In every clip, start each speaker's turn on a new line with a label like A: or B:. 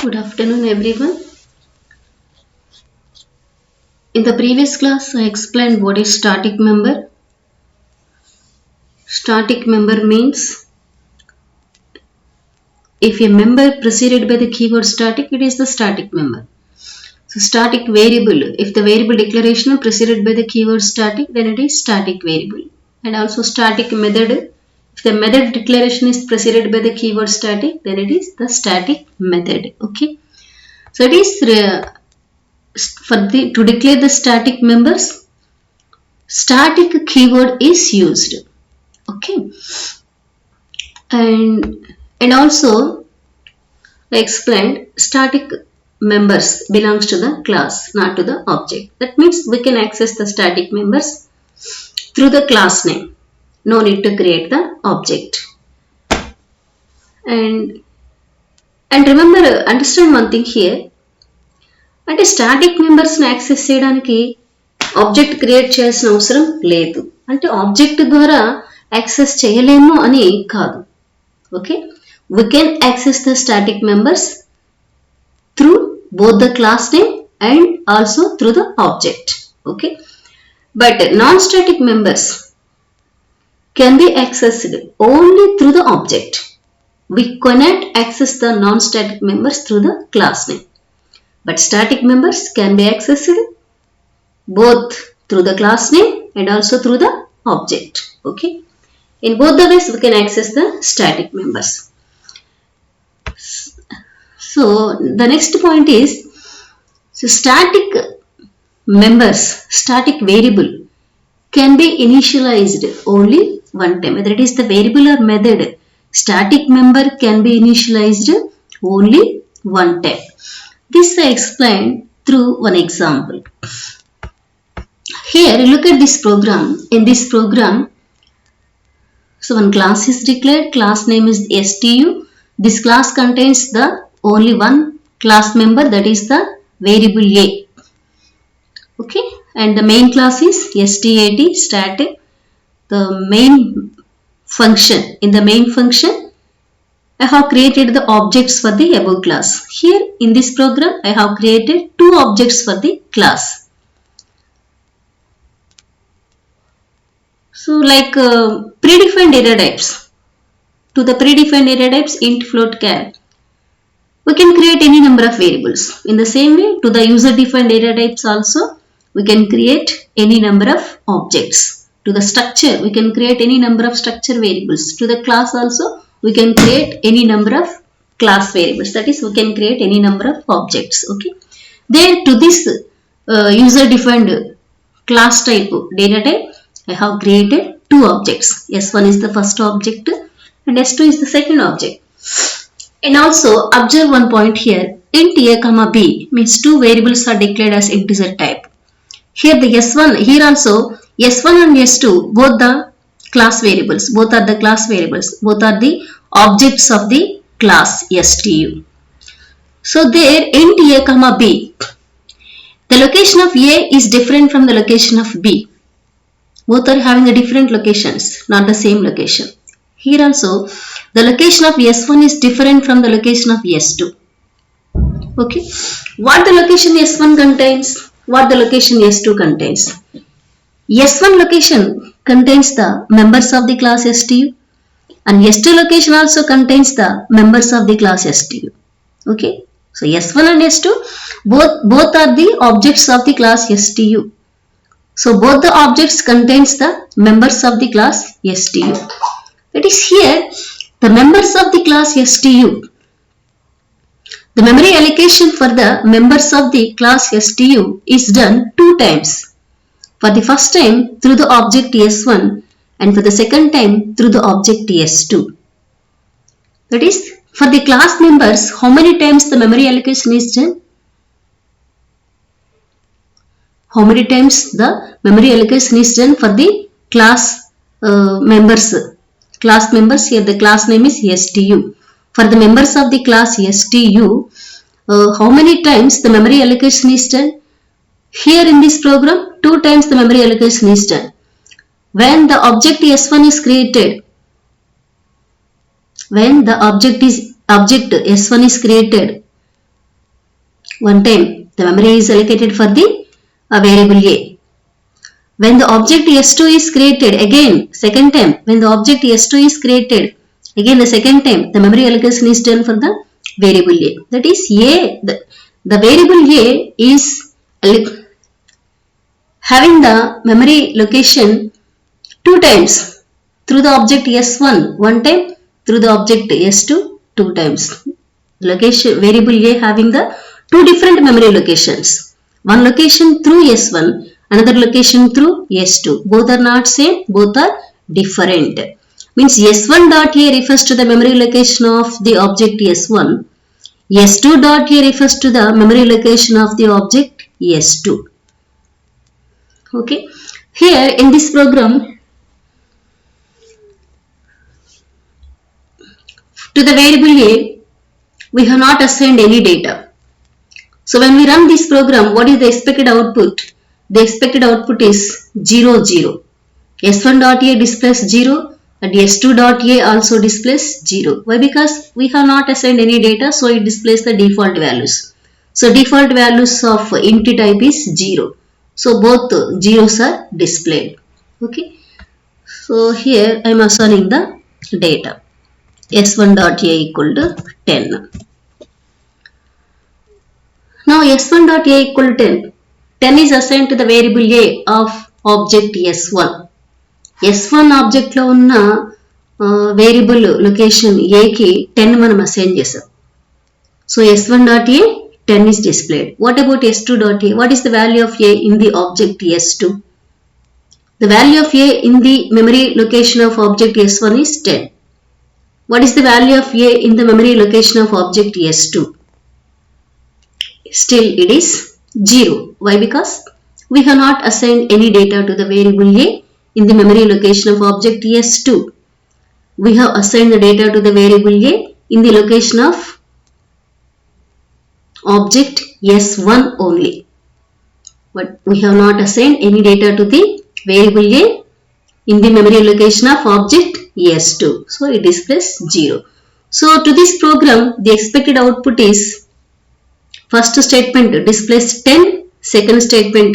A: Good afternoon, everyone. In the previous class, I explained what is static member. Static member means if a member preceded by the keyword static, it is the static member. So static variable, if the variable declaration preceded by the keyword static, then it is static variable. And also static method, if the method declaration is preceded by the keyword static, then it is the static method. Okay. So it is to declare the static members, static keyword is used. Okay. And also I explained static members belongs to the class, not to the object. That means we can access the static members through the class name. No need to create the object. And remember, understand one thing here. అంటే static మెంబర్స్ని access చేయడానికి object create చేయాల్సిన అవసరం లేదు. అంటే object ద్వారా access చేయలేము అని కాదు. Okay, we can access the static members through both the class name and also through the object. Okay, but non-static members can be accessed only through the object. We cannot access the non-static members through the class name. But static members can be accessed both through the class name and also through the object. Okay, in both the ways we can access the static members. So the next point is, so static members, static variable can be initialized only one time. Whether it is the variable or method, static member can be initialized only one time. This I explained through one example. Here look at this program. In this program, so one class is declared, class name is STU. This class contains the only one class member, that is the variable A. Okay, and the main class is STAT, static. The main function, in the main function I have created the objects for the above class. Here in this program I have created two objects for the class. So like predefined data types. To the predefined data types int, float, char, we can create any number of variables. In the same way, to the user defined data types also we can create any number of objects. To the structure we can create any number of structure variables. To the class also we can create any number of class variables. That is, we can create any number of objects. Okay. Then to this user defined class type data type, I have created two objects. S1 is the first object and S2 is the second object. And also observe one point here. Int a comma b means two variables are declared as integer type. Here the S1, here also S1 and S2 both the class variables, both are the class variables, both are the objects of the class STU. So there int a comma b, the location of A is different from the location of B. Both are having a different locations, not the same location. Here also the location of S1 is different from the location of S2. Okay, what the location S1 contains, what the location S2 contains. S1 location contains the members of the class STU and S2 location also contains the members of the class STU. Okay, so S1 and S2 both are the objects of the class STU. So both the objects contains the members of the class STU. That is, here the members of the class STU, the memory allocation for the members of the class STU is done two times. For the first time through the object S1 and for the second time through the object S2. That is, for the class members, how many times the memory allocation is done? How many times the memory allocation is done for the class members? Class members, here the class name is STU. For the members of the class STU, how many times the memory allocation is done? Here in this program, two times the memory allocation is done. When the object S1 is created, when the object S1 is created, one time the memory is allocated for the variable A. When the object S2 is created, again second time, when the object S2 is created, again the second time the memory allocation is done for the variable A. That is A, the variable A is having the memory location two times through the object S1 one time, through the object S2 two times. Location variable A having the two different memory locations. One location through S1, another location through S2. Both are not same, both are different. Means S1 dot A refers to the memory location of the object S1. S2 dot A refers to the memory location of the object S2. Okay. Here in this program, to the variable A, we have not assigned any data. So when we run this program, what is the expected output? The expected output is 0, 0. S1.a displays 0 and S2.a also displays 0. Why? Because we have not assigned any data, so it displays the default values. So default values of int type is 0. So both zeros are displayed. Okay. So here I am assigning the data. S1.a equal to 10. Now S1.a equal to 10. 10 is assigned to the variable A of object S1. S1 object లో ఉన్న variable location A కి 10 మనం assign చేసాం. So S1.a 10 is displayed. What about S2.a? What is the value of A in the object S2? The value of A in the memory location of object S1 is 10. What is the value of A in the memory location of object S2? Still it is 0. Why? Because we have not assigned any data to the variable A in the memory location of object S2. We have assigned the data to the variable A in the location of object S1 only. But we have not assigned any data to the variable A in the memory location of object S2. So it displays 0. So to this program, the expected output is first statement displays 10, second statement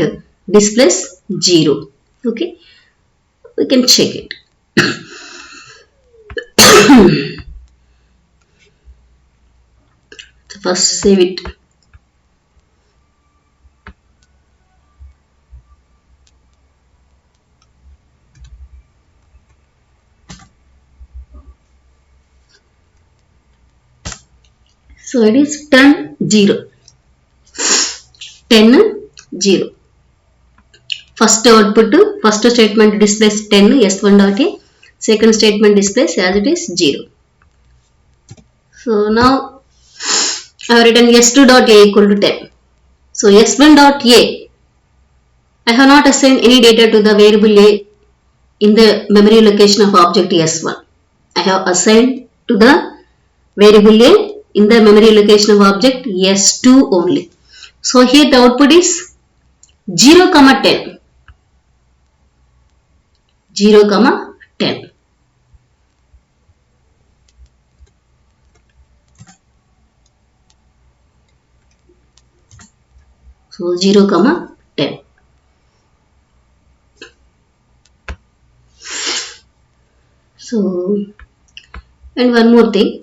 A: displays 0. Okay, we can check it. So first save it. So it is 10, 0. 10, 0. First output, first statement displays 10, S1.a. Second statement displays as it is 0. So now I have written S2.a equal to 10. So S1.a, I have not assigned any data to the variable A in the memory location of object S1. I have assigned to the variable A in the memory location of object S2 only. So here the output is 0, 10. 0, 10. So 0, 10. So, and one more thing.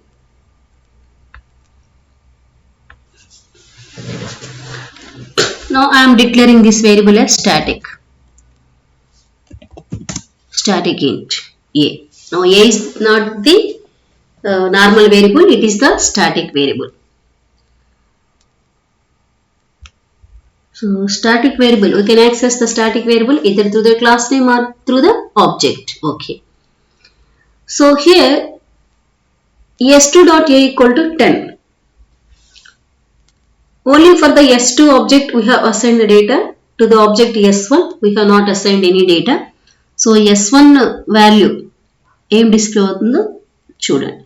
A: Now I am declaring this variable as static. Static int A. Now A is not the normal variable, it is the static variable. So static variable, we can access the static variable either through the class name or through the object. Okay. So here S2.a equal to 10. Only for the S2 object we have assigned the data. To the object S1 we have not assigned any data. So S1 value ఏం display అవుతుందో చూడండి.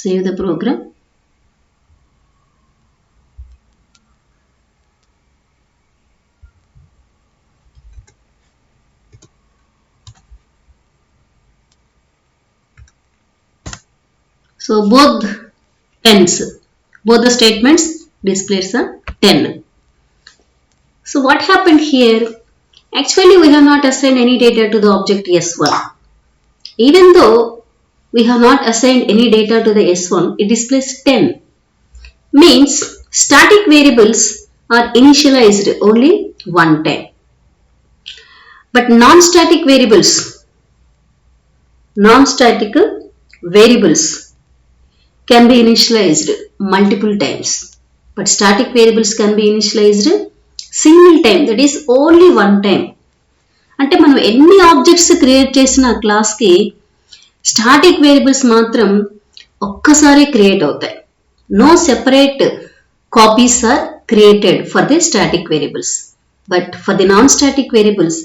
A: Save the program. So both ends Both the statements displays a 10. So what happened here? Actually, we have not assigned any data to the object S1. Even though we have not assigned any data to the S1, it displays 10. Means static variables are initialized only one time. But non-static variables can be initialized multiple times. But static variables can be initialized single time, that is only one time. అంటే మనం ఎన్ని objects create చేసిన క్లాస్కి static variables మాత్రం ఒక్కసారి create అవుతాయి. No separate copies are created for the static variables. But for the non static variables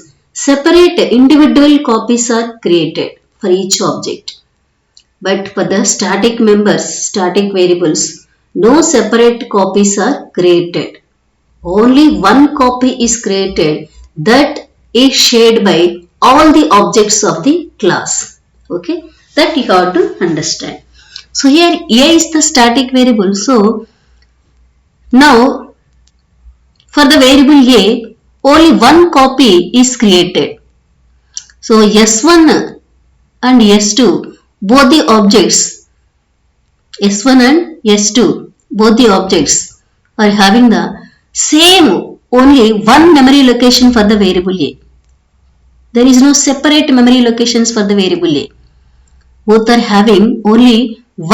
A: separate individual copies are created for each object. But for the static members, static variables, no separate copies are created. Only one copy is created that is shared by all the objects of the class. Okay, that you have to understand. So here A is the static variable. So now for the variable A, only one copy is created. So S1 and S2, both the objects, S1 and S2, both the objects are having the same only one memory location for the variable A. There is no separate memory locations for the variable A. Both are having only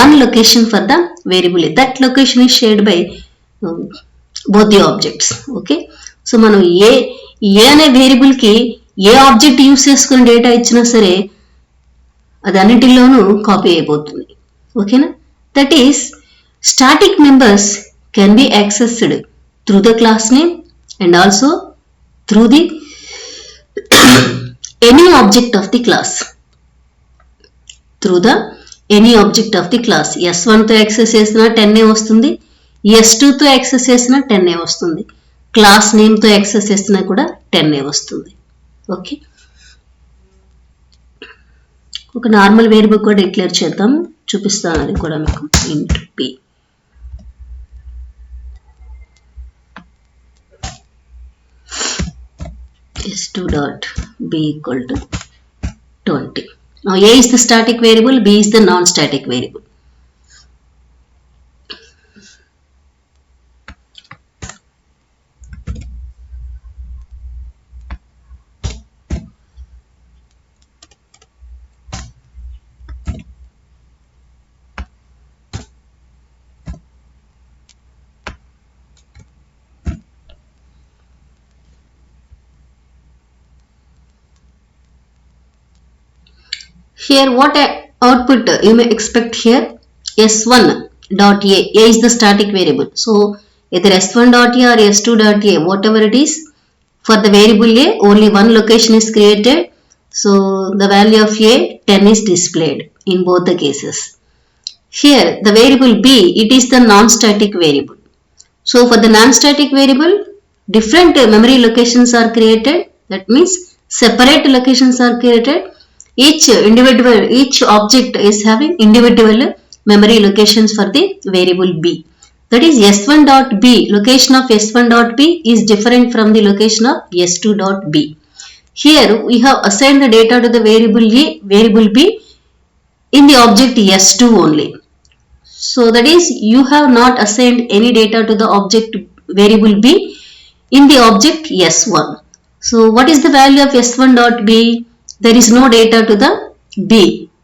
A: one location for the variable A. That location is shared by both the objects. Okay. So మనం A అనే వేరియబుల్కి ఏ object use చేసుకుని data ఇచ్చినా సరే అది అన్నింటిలోనూ copy అయిపోతుంది. ఓకేనా? That is static members can be accessed through the class name and also through the any object of the class. Through the any object of the class. S1తో access చేసినా 10 వస్తుంది, S2తో యాక్సెస్ చేసినా 10 వస్తుంది, క్లాస్ నేమ్తో యాక్సెస్ చేసినా కూడా 10 వస్తుంది. Okay, ఒక normal variable కూడా డిక్లేర్ చేద్దాం, చూపిస్తాను అది కూడా మీకు. ఇంట్ p s2 dot b equal to 20. Now a is the static variable, b is the non-static variable. Here what output you may expect here? S1 dot a is the static variable. So either S1 dot a or S2 dot a, whatever it is, for the variable a only one location is created. So the value of a 10 is displayed in both the cases. Here the variable b, it is the non-static variable. So for the non-static variable, different memory locations are created. That means separate locations are created. Each object is having individual memory locations for the variable b. That is S1 dot b, location of S1 dot b is different from the location of S2 dot b. Here we have assigned the data to the variable a, variable b in the object S2 only. So that is you have not assigned any data to the object variable b in the object S1. So what is the value of S1 dot b? There is no data to the b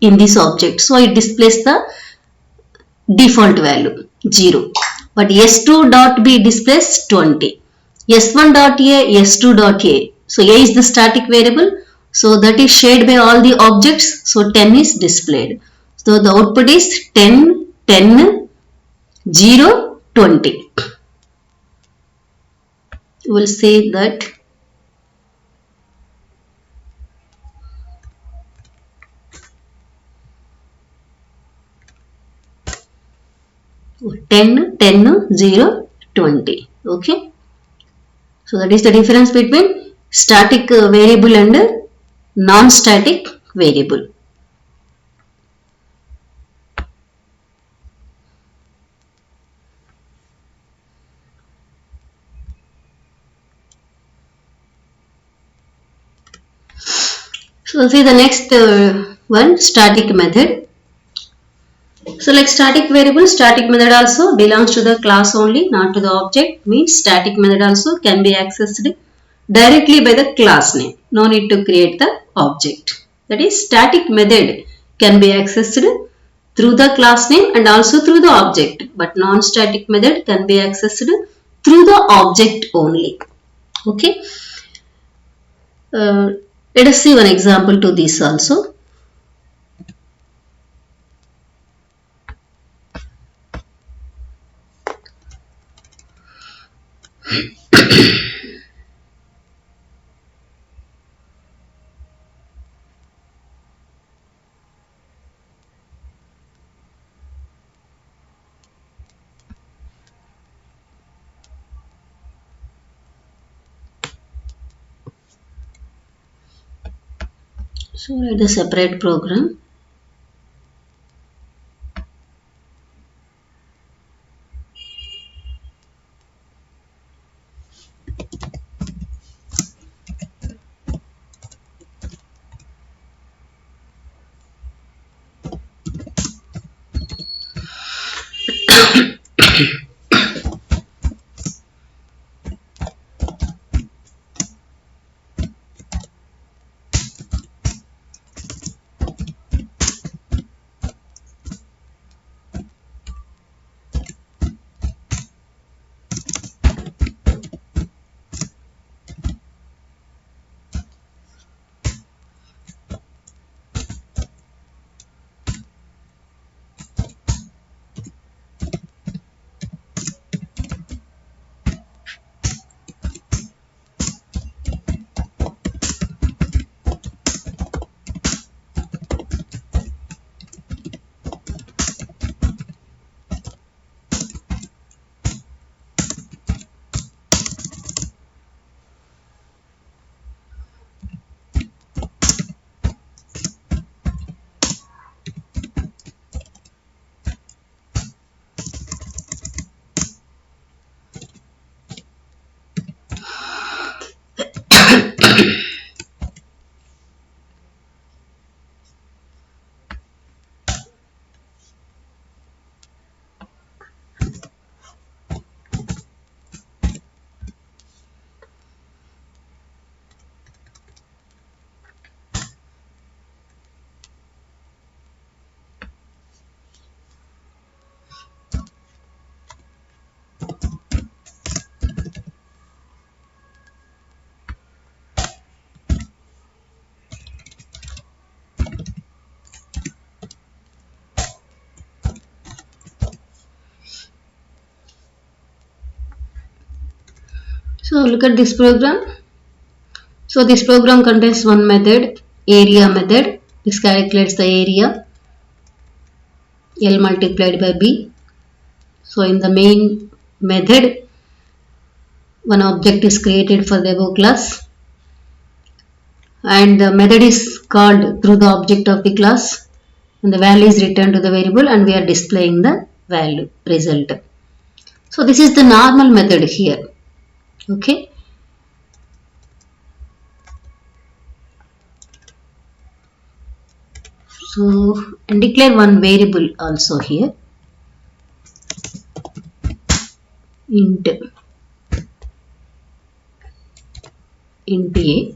A: in this object, so it displays the default value 0. But S2 dot b displays 20. S1 dot a, S2 dot a. So a is the static variable, so that is shared by all the objects, so 10 is displayed. So the output is 10, 10, 0, 20. We will say that 10, 10, 0, 20. Okay. So that is the difference between static variable and non-static variable. So see the next one, static method. So like static variable, static method also belongs to the class only, not to the object. Means static method also can be accessed directly by the class name. No need to create the object. That is, static method can be accessed through the class name and also through the object. But non-static method can be accessed through the object only. Okay. Let us see one example to this also. So write a separate program. So look at this program. So this program contains one method, area method. This calculates the area L multiplied by B. So in the main method, one object is created for the above class and the method is called through the object of the class and the value is returned to the variable and we are displaying the value result. So this is the normal method here. Okay. So and declare one variable also here, int A.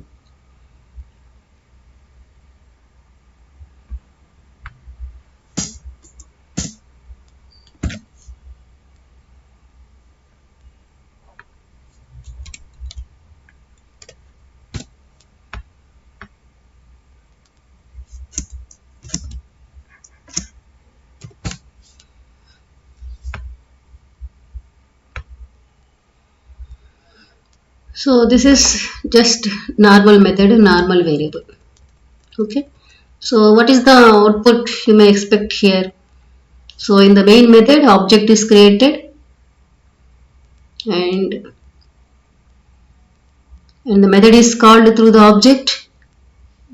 A: So this is just normal method, normal variable. Okay. So what is the output you may expect here? So in the main method, object is created and the method is called through the object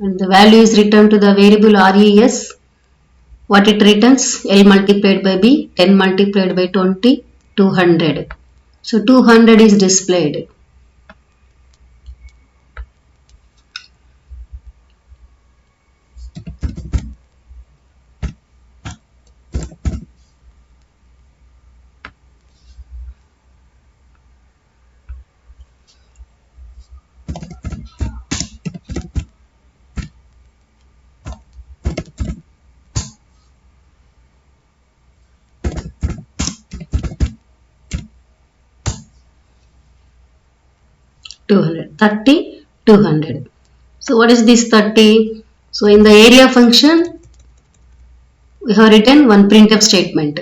A: and the value is returned to the variable res. What it returns? L multiplied by B, 10 multiplied by 20, 200. So 200 is displayed. 200. 30, 200. So what is this 30? So in the area function, we have written one printf statement.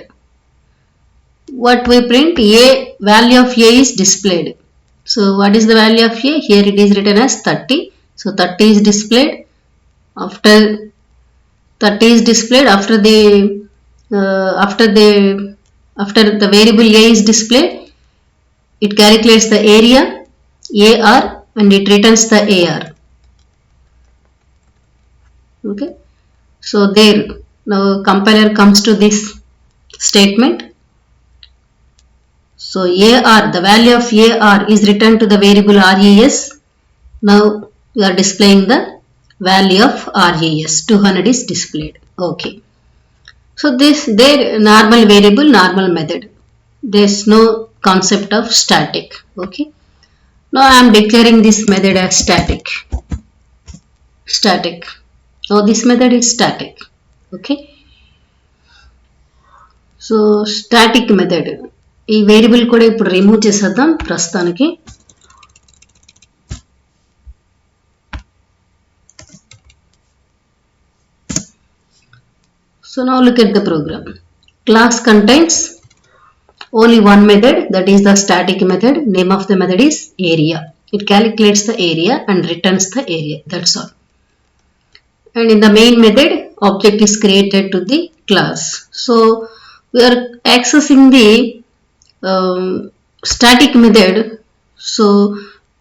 A: What we print? A, value of A is displayed. So what is the value of A? Here it is written as 30. So 30 is displayed. After 30 is displayed, after the variable A is displayed, it calculates the area AR and it returns the AR. Okay. So there, now compiler comes to this statement. So AR, the value of AR is returned to the variable RES. Now we are displaying the value of RES. 200 is displayed. Okay. So this their normal variable, normal method. There is no concept of static. Okay. Now I am declaring this method as static. Static. Now this method is static. Okay. So static method. ఈ variable కూడా ఇప్పుడు remove చేసేద్దాం ప్రస్తుతానికి. So now look at the program. Class contains only one method, that is the static method. Name of the method is area. It calculates the area and returns the area. That's all. And in the main method, object is created to the class. So we are accessing the static method. So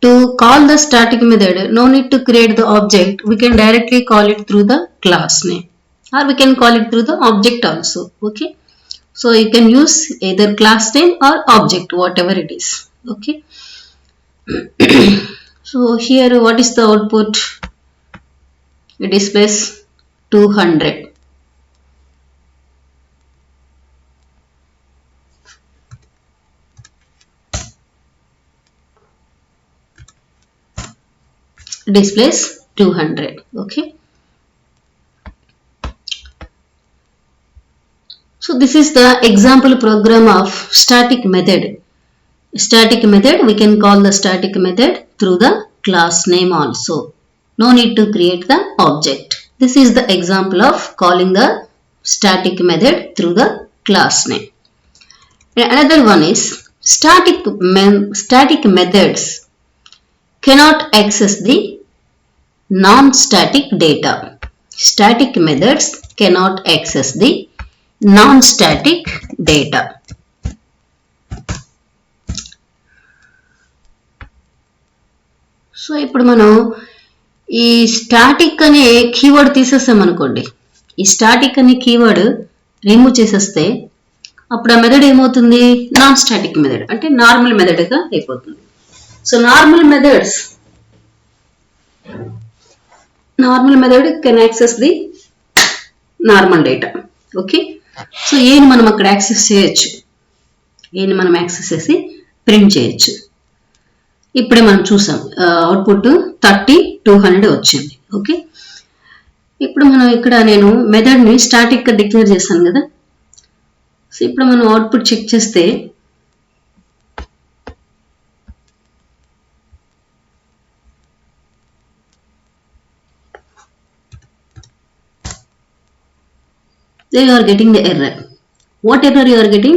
A: to call the static method, no need to create the object. We can directly call it through the class name, or we can call it through the object also. Okay. So you can use either class name or object, whatever it is. Okay. So here what is the output? It displays 200. Displays 200. Okay. So this is the example program of static method. Static method, we can call the static method through the class name also. No need to create the object. This is the example of calling the static method through the class name. And another one is static methods cannot access the non-static data. Static methods cannot access the non-static data. So ఇప్పుడు మనం ఈ static అనే keyword తీసేస్తాం అనుకోండి. ఈ static అనే keyword remove చేసేస్తే అప్పుడు ఆ మెథడ్ ఏమవుతుంది? నాన్ స్టాటిక్ మెథడ్, అంటే నార్మల్ మెథడ్గా అయిపోతుంది. So normal method can access the normal data. Okay. So ఏని మనం అక్కడ యాక్సెస్ చేయొచ్చు, ఏని మనం యాక్సెస్ చేసి ప్రింట్ చేయొచ్చు. ఇప్పుడే మనం చూసాం అవుట్పుట్ 30, 200 వచ్చింది. ఓకే. ఇప్పుడు మనం ఇక్కడ నేను మెథడ్ని స్టాటిక్గా డిక్లేర్ చేశాను కదా. సో ఇప్పుడు మనం అవుట్పుట్ చెక్ చేస్తే you are getting the error. What error you are getting?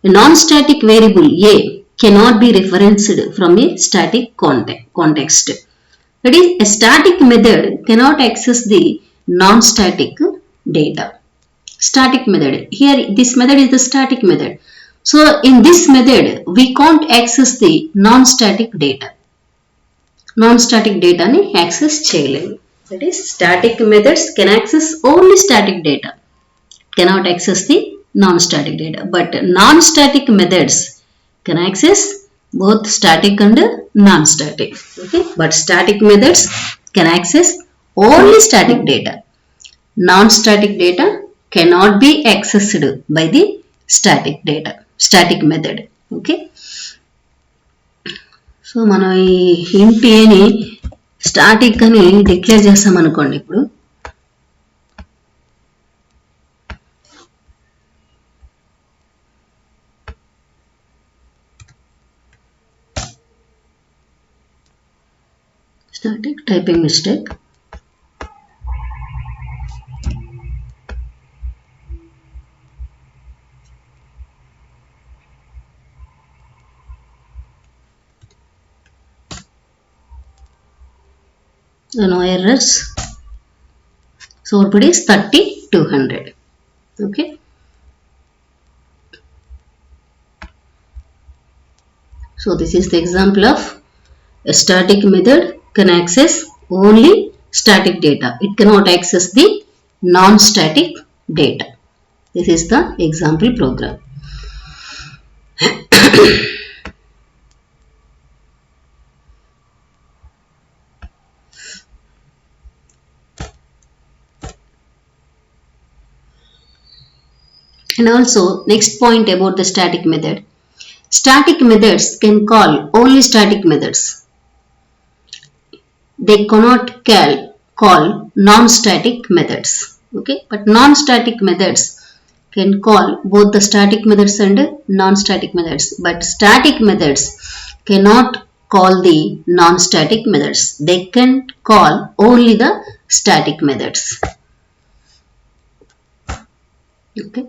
A: A non-static variable A cannot be referenced from a static context. That is, a static method cannot access the non-static data. Static method. Here, this method is the static method. So, in this method, we can't access the non-static data. Non-static data ni access cheyalemu. That is, static methods can access only static data. Cannot access the non-static data. But non-static methods can access both static and non-static. Okay. But static methods can access only static data. Non-static data cannot be accessed by the static method. Okay. So మనం ఈ int a ని static అని declare చేస్తాం అనుకోండి. ఇప్పుడు Static typing mistake. No errors. So output is 3200. Okay. So this is the example of a static method can access only static data. It cannot access the non-static data. This is the example program. And also next point about the static method. Static methods can call only static methods. They cannot call non-static methods. Okay, but non-static methods can call both the static methods and non-static methods. But static methods cannot call the non-static methods. They can call only the static methods. Okay.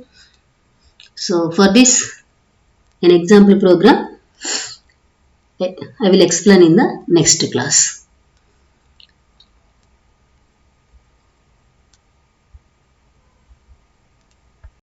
A: So for this, an example program I will explain in the next class.